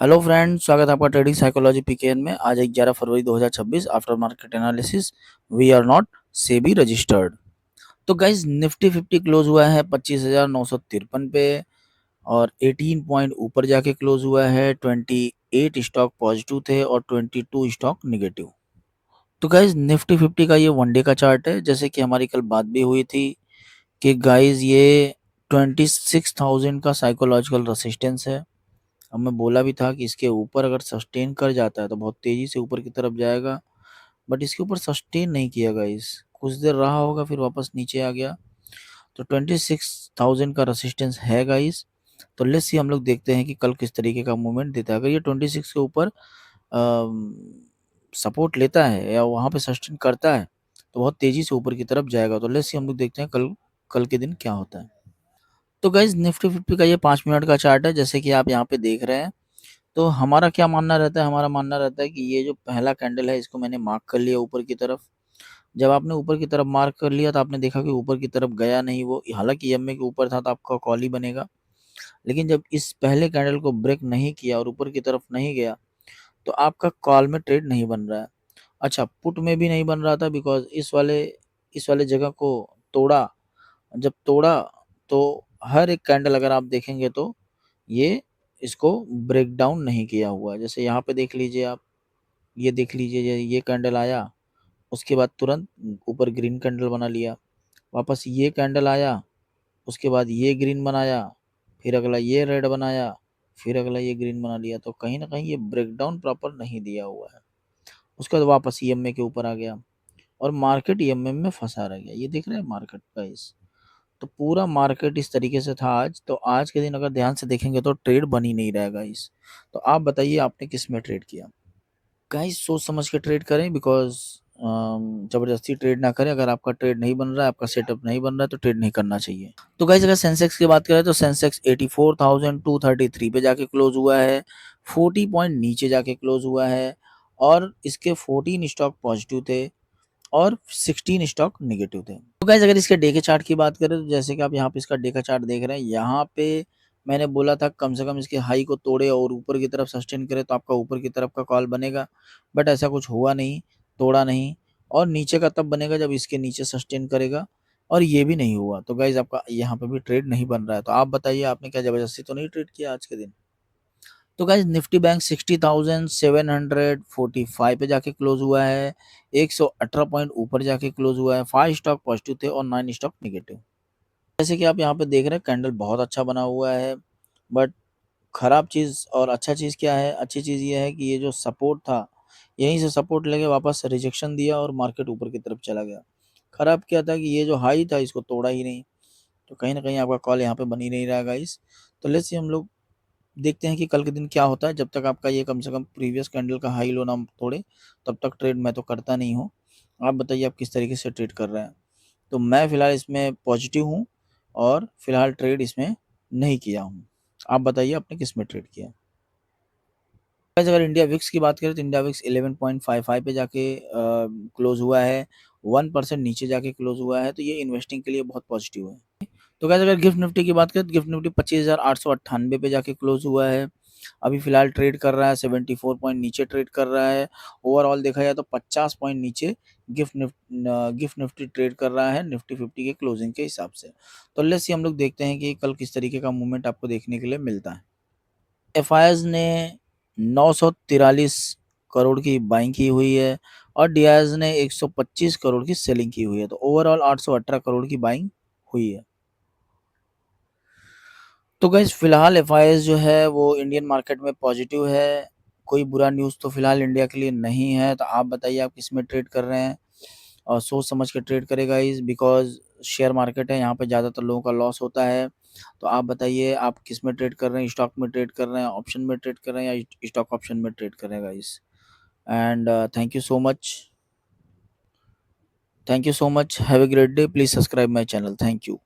Hello friend, स्वागत है आपका ट्रेडिंग साइकोलॉजी पीकेएन में। आज 11 फरवरी 2026 after market analysis. We are not SEBI registered. तो गाइज निफ्टी 50 क्लोज हुआ है 25,953 पे और 18 पॉइंट ऊपर जाके क्लोज हुआ है। 28 स्टॉक पॉजिटिव थे और 22 स्टॉक निगेटिव। तो गाइज निफ्टी 50 का ये वनडे का चार्ट है। जैसे कि हमारी कल बात भी हुई थी कि गाइज ये 26,000 का साइकोलॉजिकल रेसिस्टेंस है। अब मैं बोला भी था कि इसके ऊपर अगर सस्टेन कर जाता है तो बहुत तेजी से ऊपर की तरफ जाएगा, बट इसके ऊपर सस्टेन नहीं किया गाइस। कुछ देर रहा होगा फिर वापस नीचे आ गया। तो 26,000 का रेसिस्टेंस है गाइस। तो लेट्स सी, हम लोग देखते हैं कि कल किस तरीके का मूवमेंट देता है। अगर ये 26 के ऊपर सपोर्ट लेता है या वहाँ पे सस्टेन करता है तो बहुत तेजी से ऊपर की तरफ जाएगा। तो लेट्स सी, हम लोग देखते हैं कल कल के दिन क्या होता है। तो गाइज निफ्टी 50 का ये 5 मिनट का चार्ट है, जैसे कि आप यहाँ पे देख रहे हैं। तो हमारा क्या मानना रहता है, हमारा मानना रहता है कि ये जो पहला कैंडल है इसको मैंने मार्क कर लिया ऊपर की तरफ। जब आपने ऊपर की तरफ मार्क कर लिया तो आपने देखा कि ऊपर की तरफ गया नहीं वो, हालांकि ईएमए के ऊपर था तो आपका कॉल ही बनेगा। लेकिन जब इस पहले कैंडल को ब्रेक नहीं किया और ऊपर की तरफ नहीं गया तो आपका कॉल में ट्रेड नहीं बन रहा है। अच्छा, पुट में भी नहीं बन रहा था बिकॉज इस वाले जगह को तोड़ा। जब तोड़ा तो हर एक कैंडल अगर आप देखेंगे तो ये इसको ब्रेक डाउन नहीं किया हुआ है। जैसे यहाँ पे देख लीजिए आप, ये देख लीजिए, ये कैंडल आया, उसके बाद तुरंत ऊपर ग्रीन कैंडल बना लिया। वापस ये कैंडल आया, उसके बाद ये ग्रीन बनाया, फिर अगला ये रेड बनाया, फिर अगला ये ग्रीन बना लिया। तो कहीं ना कहीं ये ब्रेक डाउन प्रॉपर नहीं दिया हुआ है। उसके बाद वापस ईएमए के ऊपर आ गया और मार्केट ईएमए में फंसा रह गया। ये देख रहे हैं मार्केट का इस। तो पूरा मार्केट इस तरीके से था आज। तो आज के दिन अगर ध्यान से देखेंगे तो ट्रेड बन ही नहीं रहेगा इस। तो आप बताइए आपने किस में ट्रेड किया। गाइस सोच समझ के ट्रेड करें, बिकॉज जबरदस्ती ट्रेड ना करें। अगर आपका ट्रेड नहीं बन रहा है, आपका सेटअप नहीं बन रहा है तो ट्रेड नहीं करना चाहिए। तो गाइस अगर सेंसेक्स की बात करें तो सेंसेक्स 84,233 पे जाके क्लोज हुआ है। 40 पॉइंट नीचे जाके क्लोज हुआ है और इसके 14 स्टॉक पॉजिटिव थे और 16 स्टॉक निगेटिव थे। तो गाइस अगर इसके डे के चार्ट की बात करें तो जैसे कि आप यहाँ पे इसका डे का चार्ट देख रहे हैं, यहाँ पे मैंने बोला था कम से कम इसके हाई को तोड़े और ऊपर की तरफ सस्टेन करे तो आपका ऊपर की तरफ का कॉल बनेगा। बट ऐसा कुछ हुआ नहीं, तोड़ा नहीं। और नीचे का तब बनेगा जब इसके नीचे सस्टेन करेगा, और ये भी नहीं हुआ। तो गाइज आपका यहाँ पे भी ट्रेड नहीं बन रहा है। तो आप बताइए आपने क्या जबरदस्ती तो नहीं ट्रेड किया आज के दिन। तो गाइज निफ्टी बैंक 60,745 पे जाके क्लोज हुआ है। 118 पॉइंट ऊपर जाके क्लोज हुआ है। 5 स्टॉक पॉजिटिव थे और 9 स्टॉक निगेटिव। जैसे कि आप यहाँ पे देख रहे हैं कैंडल बहुत अच्छा बना हुआ है। बट खराब चीज़ और अच्छा चीज़ क्या है, अच्छी चीज़ ये है कि ये जो सपोर्ट था यहीं से सपोर्ट लेके वापस रिजेक्शन दिया और मार्केट ऊपर की तरफ चला गया। खराब क्या था कि ये जो हाई था इसको तोड़ा ही नहीं। तो कहीं ना कहीं आपका कॉल यहाँ पे बन ही नहीं रहा गाइस। तो लेट्स सी, हम लोग देखते हैं कि कल के दिन क्या होता है। जब तक आपका ये कम से कम प्रीवियस कैंडल का हाई लो ना तोड़े तब तक ट्रेड मैं तो करता नहीं हूँ। आप बताइए आप किस तरीके से ट्रेड कर रहे हैं। तो मैं फ़िलहाल इसमें पॉजिटिव हूँ और फ़िलहाल ट्रेड इसमें नहीं किया हूँ। आप बताइए आपने किस में ट्रेड किया। गाइस अगर इंडिया विक्स की बात करें तो इंडिया विक्स 11.55 पे जाके क्लोज हुआ है। 1% नीचे जाके क्लोज हुआ है। तो ये इन्वेस्टिंग के लिए बहुत पॉजिटिव है। तो गाइस अगर गिफ्ट निफ्टी की बात करें तो गिफ्ट निफ्टी 25,898 पे जाके क्लोज हुआ है। अभी फिलहाल ट्रेड कर रहा है 74 पॉइंट नीचे ट्रेड कर रहा है। ओवरऑल देखा जाए तो 50 पॉइंट नीचे गिफ्ट निफ्टी ट्रेड कर रहा है निफ्टी 50 के क्लोजिंग के हिसाब से। तो लेट्स सी, हम लोग देखते हैं कि कल किस तरीके का मूवमेंट आपको देखने के लिए मिलता है। एफआईआईज ने 943 करोड़ की बाइंग की हुई है और डीआईज ने 125 करोड़ की सेलिंग की हुई है। तो ओवरऑल 818 करोड़ की बाइंग हुई है। तो गाइस फिलहाल एफआईआईज जो है वो इंडियन मार्केट में पॉजिटिव है। कोई बुरा न्यूज़ तो फिलहाल इंडिया के लिए नहीं है। तो आप बताइए आप किस में ट्रेड कर रहे हैं और सोच समझ के ट्रेड करें गाइस, बिकॉज शेयर मार्केट है, यहाँ पे ज़्यादातर लोगों का लॉस होता है। तो आप बताइए आप किस में ट्रेड कर रहे हैं, स्टॉक में ट्रेड कर रहे हैं, ऑप्शन में ट्रेड कर रहे हैं या स्टॉक ऑप्शन में ट्रेड कर रहे हैं guys. And thank you so much, have a great day. Please subscribe my channel. Thank you.